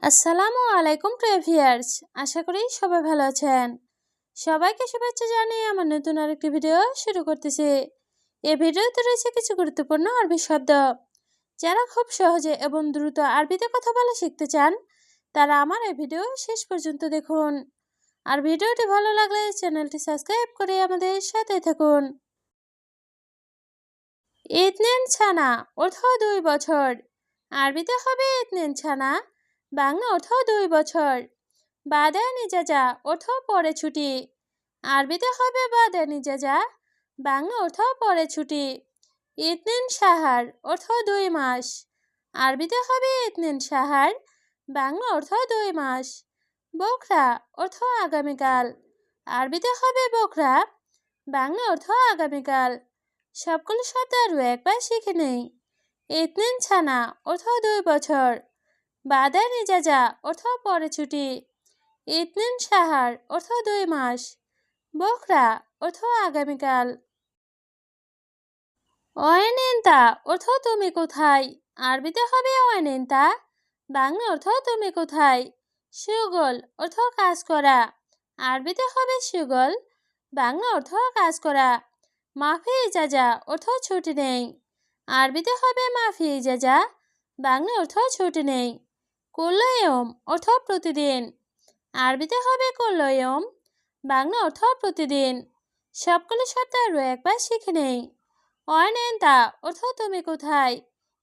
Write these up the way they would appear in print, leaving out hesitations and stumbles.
আসসালামু আলাইকুম প্রিয় ভিউয়ার্স, আশা করি সবাই ভালো আছেন। সবাইকে শুভেচ্ছা জানিয়ে আমার নতুন আরেকটি ভিডিও শুরু করতেছি। এই ভিডিওতে রয়েছে কিছু গুরুত্বপূর্ণ আরবি শব্দ। যারা খুব সহজে এবং দ্রুত আরবিতে কথা বলা শিখতে চান, তারা আমার এই ভিডিও শেষ পর্যন্ত দেখুন। আর ভিডিওটি ভালো লাগলে চ্যানেলটি সাবস্ক্রাইব করে আমাদের সাথে থাকুন। ইতনেন ছানা অর্থ 2 বছর। আরবিতে হবে ইতনেন ছানা, বাংলা অর্থ 2 বছর। বাদে নিজাজা অর্থ পরে ছুটি। আরবিতে হবে বাদে নিজাজা, বাংলা অর্থ পরে ছুটি। ইতনিন সাহার অর্থ 2 মাস। আরবিতে হবে ইতনিন সাহার, বাংলা অর্থ 2 মাস। বকরা অর্থ আগামীকাল। আরবিতে হবে বকরা, বাংলা অর্থ আগামীকাল। সবগুলো শব্দ আরও একবার শিখে নেই। ইতনিন ছানা অর্থ 2 বছর। বাদে নিজাজা অর্থ পরে ছুটি। ইতনিন সাহার অর্থ 2 মাস। বকরা অর্থ আগামীকাল। অয়নেন্তা অর্থ তুমি কোথায়। আরবিতে হবে অয়নেন্তা, বাংলা অর্থ তুমি কোথায়। সুগল অর্থ কাজ করা। আরবিতে হবে সুগল, বাংলা অর্থ কাজ করা। মাফি ইজাজা অর্থ ছুটি নেই। আরবিতে হবে মাফি ইজাজা, বাংলা অর্থ ছুটি নেই। কুল্লয়ম অর্থ প্রতিদিন। আরবিতে হবে কুল্লয়ম, বাংলা অর্থ প্রতিদিন। সবগুলো শব্দ আরও একবার শিখে নেই। অয়নেন্তা অর্থ তুমি কোথায়।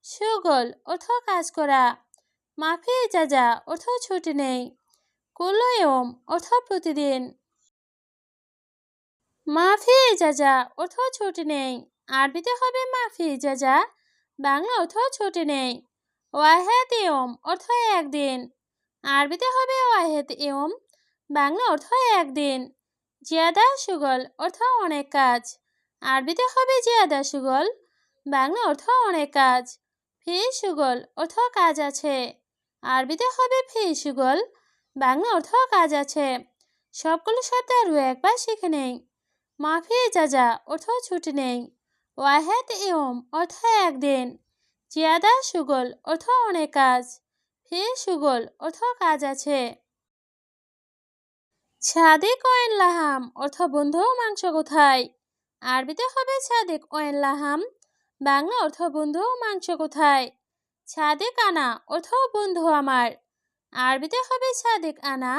সুগল অর্থ কাজ করা। মাফি ইজাজা অর্থ ছুটি নেই। কুল্লয়ম অর্থ প্রতিদিন। মাফি ইজাজা অর্থ ছুটি নেই। আরবিতে হবে মাফি ইজাজা, বাংলা অর্থ ছুটি নেই। ওয়াহেদ ইয়ম অর্থ একদিন। আরবিতে হবে ওয়াহেদ ইয়ম, বাংলা অর্থ একদিন। জিয়াদা সুগল অর্থ অনেক কাজ। আরবিতে হবে জিয়াদা সুগল, বাংলা অর্থ অনেক কাজ। ফি সুগল অর্থ কাজ আছে। আরবিতে হবে ফি সুগল, বাংলা অর্থ কাজ আছে। সবগুলো শব্দ আরও একবার শিখে নেই। মাফি ইজাজা অর্থ ছুটি নেই। ওয়াহেদ ইয়ম অর্থ একদিন। জিয়াদা সুগল অর্থ অনেক কাজ। ফি সুগল অর্থ কাজ আছে। ছাদিক ওয়েন লাহাম অর্থ বন্ধু মাংস কোথায়। আরবিতে হবে ছাদিক ওয়েন লাহাম, বাংলা অর্থ বন্ধু মাংস কোথায়। ছাদিক আনা অর্থ বন্ধু আমার। আরবিতে হবে ছাদিক আনা,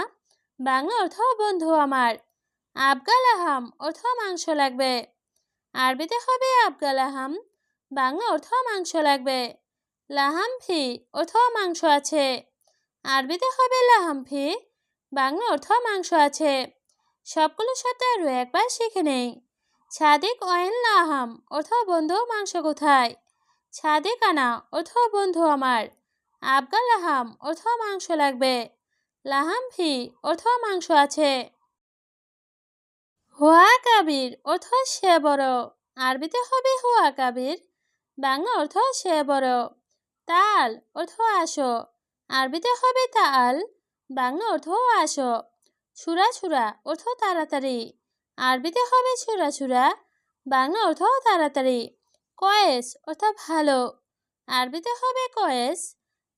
বাংলা অর্থ বন্ধু আমার। আবগা লাহাম অর্থ মাংস লাগবে। আরবিতে হবে আবগা লাহাম, বাংলা অর্থ মাংস লাগবে। লাহাম ফি অর্থ মাংস আছে। আরবিতে হবে লাহাম ফি, বাংলা অর্থ মাংস আছে। সবগুলো শব্দ আরও একবার শিখে নেই। ছাদিক ওয়েন লাহাম অর্থ বন্ধু মাংস কোথায়। ছাদিক আনা অর্থ বন্ধু আমার। আবগা লাহাম অর্থ মাংস লাগবে। লাহাম ফি অর্থ মাংস আছে। হুয়া কাবির অর্থ সে বড়। আরবিতে হবে হুয়া কাবির, বাংলা অর্থ সে বড়। তাল অর্থ আসো। আরবিতে হবে তাল, বাংলা অর্থ আসো। ছুরা ছুরা অর্থ তাড়াতাড়ি। আরবিতে হবে ছুরা ছুরা, বাংলা অর্থ তাড়াতাড়ি। কয়েস অর্থ ভালো। আরবিতে হবে কয়েস,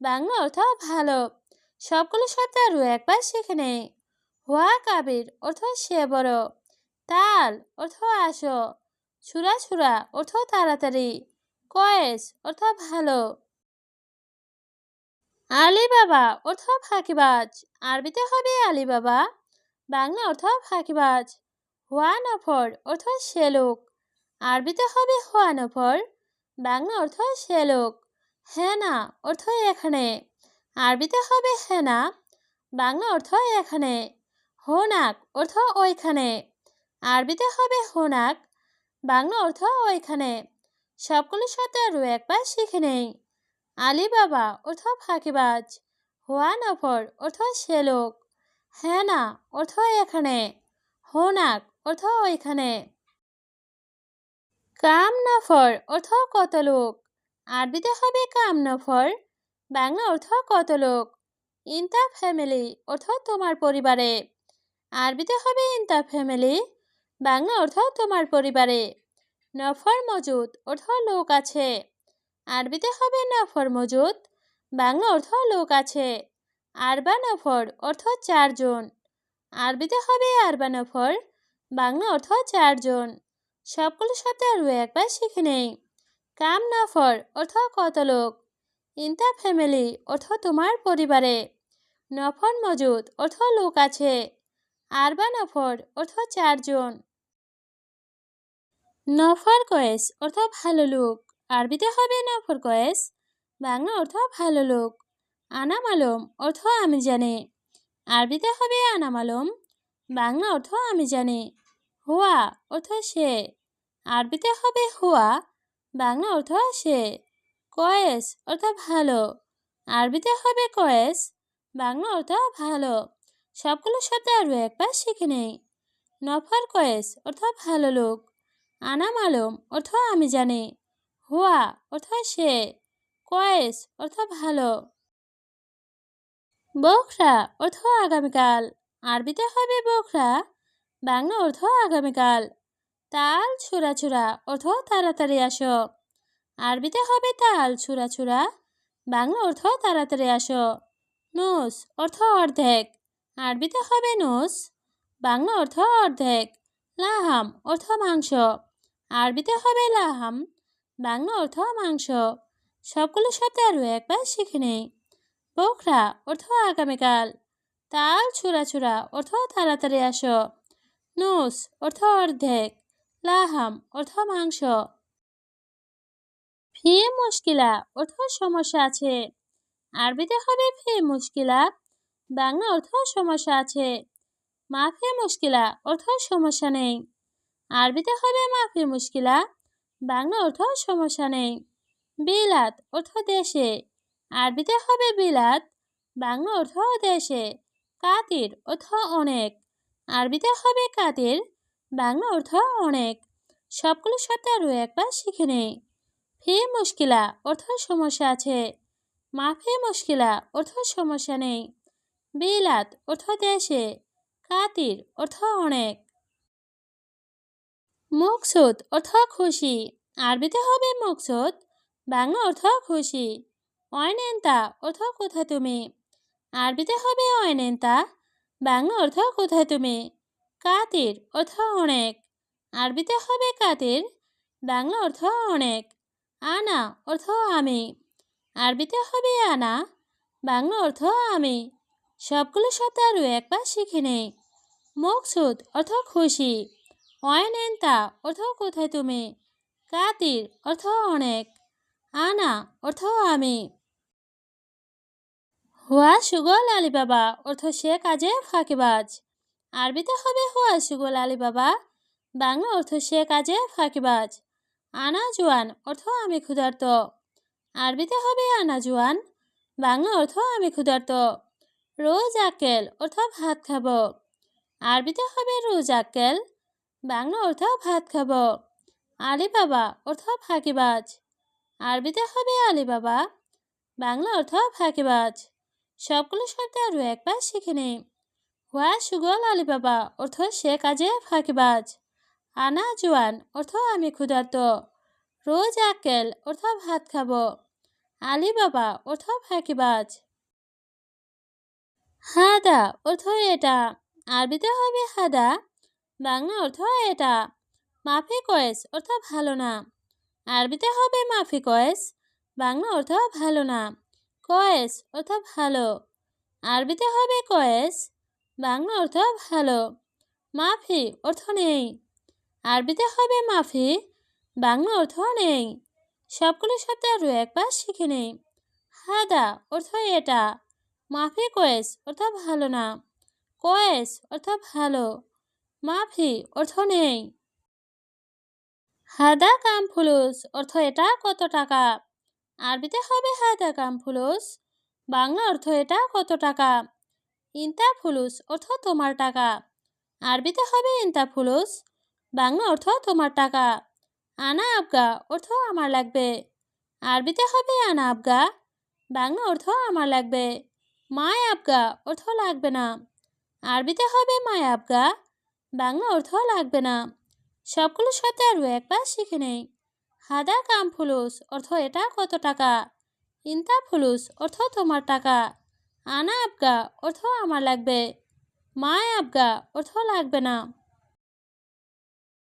বাংলা অর্থ ভালো। সবগুলো শব্দ আরও একবার শিখে নেই। হুয়া কাবির অর্থ সে বড়। তাল অর্থ আসো। ছুরা ছুরা অর্থ তাড়াতাড়ি। কয়েস অর্থ ভালো। আলী বাবা অর্থ ফাঁকিবাজ। আরবিতে হবে আলী বাবা, বাংলা অর্থ ফাঁকিবাজ। হুয়া নফর অর্থ সে লোক। আরবিতে হবে হুয়া নফর, বাংলা অর্থ সে লোক। হেনা অর্থ এখানে। আরবিতে হবে হেনা, বাংলা অর্থ এখানে। হোনাক অর্থ ওইখানে। আরবিতে হবে হোনাক, বাংলা অর্থ ওইখানে। সবগুলো শব্দ আরও একবার শিখে নেই। আলী বাবা অর্থ ফাঁকিবাজ। হুয়া নফর অর্থ সে লোক। হেনা অর্থ এখানে। হোনাক অর্থ ওইখানে। কাম নফর অর্থ কত লোক। আরবিতে হবে কাম নফর, বাংলা অর্থ কত লোক। ইনতা ফ্যামিলি অর্থ তোমার পরিবারে। আরবিতে হবে ইনতা ফ্যামিলি, বাংলা অর্থ তোমার পরিবারে। নফর মজুদ অর্থ লোক আছে। আরবিতে হবে নফর মজুদ, বাংলা অর্থ লোক আছে। আরবা নফর অর্থ 4 জন। আরবিতে হবে আরবা নফর, বাংলা অর্থ 4 জন। সবগুলো শব্দ আরও একবার শিখে নেই। কাম নফর অর্থ কত লোক। ইনতা ফ্যামিলি অর্থ তোমার পরিবারে। নফর মজুদ অর্থ লোক আছে। আরবা নফর অর্থ 4 জন। নফর কয়েস অর্থ ভালো লোক। আরবিতে হবে নফর কয়েস, বাংলা অর্থ ভালো লোক। আনা মালুম অর্থ আমি জানি। আরবিতে হবে আনা মালুম, বাংলা অর্থ আমি জানি। হুয়া অর্থ সে। আরবিতে হবে হুয়া, বাংলা অর্থ সে। কয়েস অর্থ ভালো। আরবিতে হবে কয়েস, বাংলা অর্থ ভালো। সবগুলো শব্দ আরও একবার শিখে নেই। নফর কয়েস অর্থ ভালো লোক। আনা মালুম অর্থ আমি জানি। হুয়া অর্থ সে। কয়েস অর্থ ভালো। বখরা অর্থ আগামীকাল। আরবিতে হবে বখরা, বাংলা অর্থ আগামীকাল। তাল ছুরা ছুরা অর্থ তাড়াতাড়ি আসো। আরবিতে হবে তাল ছুরা ছুরা, বাংলা অর্থ তাড়াতাড়ি আসো। নুস অর্থ অর্ধেক। আরবিতে হবে নুস, বাংলা অর্থ অর্ধেক। লাহাম অর্থ মাংস। আরবিতে হবে লাহাম, বাংলা অর্থ মাংস। সবগুলো শব্দ আরও একবার শিখে নেই। বখরা অর্থ আগামীকাল। তাল ছুরা ছুরা অর্থ তাড়াতাড়ি আসো। নুস অর্থ অর্ধেক। লাহাম অর্থ মাংস। ফি মুশকিলা অর্থ সমস্যা আছে। আরবিতে হবে ফি মুশকিলা, বাংলা অর্থ সমস্যা আছে। মাফি মুশকিলা অর্থ সমস্যা নেই। আরবিতে হবে মাফি মুশকিলা, বাংলা অর্থ সমস্যা নেই। বিলাত অর্থ দেশে। আরবিতে হবে বিলাত, বাংলা অর্থ দেশে। কাতির অর্থ অনেক। আরবিতে হবে কাতির, বাংলা অর্থ অনেক। সবগুলো শব্দ আরও একবার শিখে নেই। ফি মুশকিলা অর্থ সমস্যা আছে। মাফি মুশকিলা অর্থ সমস্যা নেই। বিলাত অর্থ দেশে। কাতির অর্থ অনেক। মকসুদ অর্থ খুশি। আরবিতে হবে মকসুদ, বাংলা অর্থ খুশি। অয়নেন্তা অর্থ কোথায় তুমি। আরবিতে হবে অয়নেন্তা, বাংলা অর্থ কোথায় তুমি। কাতির অর্থ অনেক। আরবিতে হবে কাতির, বাংলা অর্থ অনেক। আনা অর্থ আমি। আরবিতে হবে আনা, বাংলা অর্থ আমি। সবগুলো শব্দ আরও একবার শিখে নেই। মকসুদ অর্থ খুশি। অয়নেন্তা অর্থ কোথায় তুমি। কাতির অর্থ অনেক। আনা অর্থ আমি। হুয়া সুগল আলী বাবা অর্থ সে কাজে ফাঁকিবাজ। আরবিতে হবে হুয়া সুগল আলী বাবা, বাংলা অর্থ সে কাজে ফাঁকিবাজ। আনা জোয়ান অর্থ আমি ক্ষুধার্ত। আরবিতে হবে আনা জোয়ান, বাংলা অর্থ আমি ক্ষুধার্ত। রোজ আক্কেল অর্থ ভাত খাবো। আরবিতে হবে রোজ আক্কেল, বাংলা অর্থ ভাত খাবো। আলী বাবা অর্থ ফাঁকিবাজ। আরবিতে হবে আলী বাবা, বাংলা অর্থ ফাঁকিবাজ। সবগুলো শব্দ আরও একবার শিখে নেই। হুয়া সুগল আলী বাবা অর্থ সে কাজে ফাঁকিবাজ। আনা জোয়ান অর্থ আমি ক্ষুধার্ত। রোজ আক্কেল অর্থ ভাত খাবো। আলী বাবা অর্থ ফাঁকিবাজ। হাদা অর্থ এটা। আরবিতে হবে হাদা, বাংলা অর্থ এটা। মাফি কয়েস অর্থ ভালো না। আরবিতে হবে মাফি কয়েস, বাংলা অর্থ ভালো না। কয়েস অর্থ ভালো। আরবিতে হবে কয়েস, বাংলা অর্থ ভালো। মাফি অর্থ নেই। আরবিতে হবে মাফি, বাংলা অর্থ নেই। সবগুলো শব্দ আরও একবার শিখে নেই। হাদা অর্থ এটা। মাফি কয়েস অর্থ ভালো না। কয়েস অর্থ ভালো। মাফি অর্থ নেই। হাদা কাম ফুলুস অর্থ এটা কত টাকা। আরবিতে হবে হাদা কাম ফুলুস, বাংলা অর্থ এটা কত টাকা। ইনতা ফুলুস অর্থ তোমার টাকা। আরবিতে হবে ইনতা ফুলুস, বাংলা অর্থ তোমার টাকা। আনা আবগা অর্থ আমার লাগবে। আরবিতে হবে আনা আবগা, বাংলা অর্থ আমার লাগবে। মায় আবগা অর্থ লাগবে না। আরবিতে হবে মায় আবগা, বাংলা অর্থ লাগবে না। সবগুলো শব্দ আরও একবার শিখে নেই। হাদা কাম ফুলুস অর্থ এটা কত টাকা। ইনতা ফুলুস অর্থ তোমার টাকা। আনা আবগা অর্থ আমার লাগবে, মা আবগা অর্থ লাগবে না।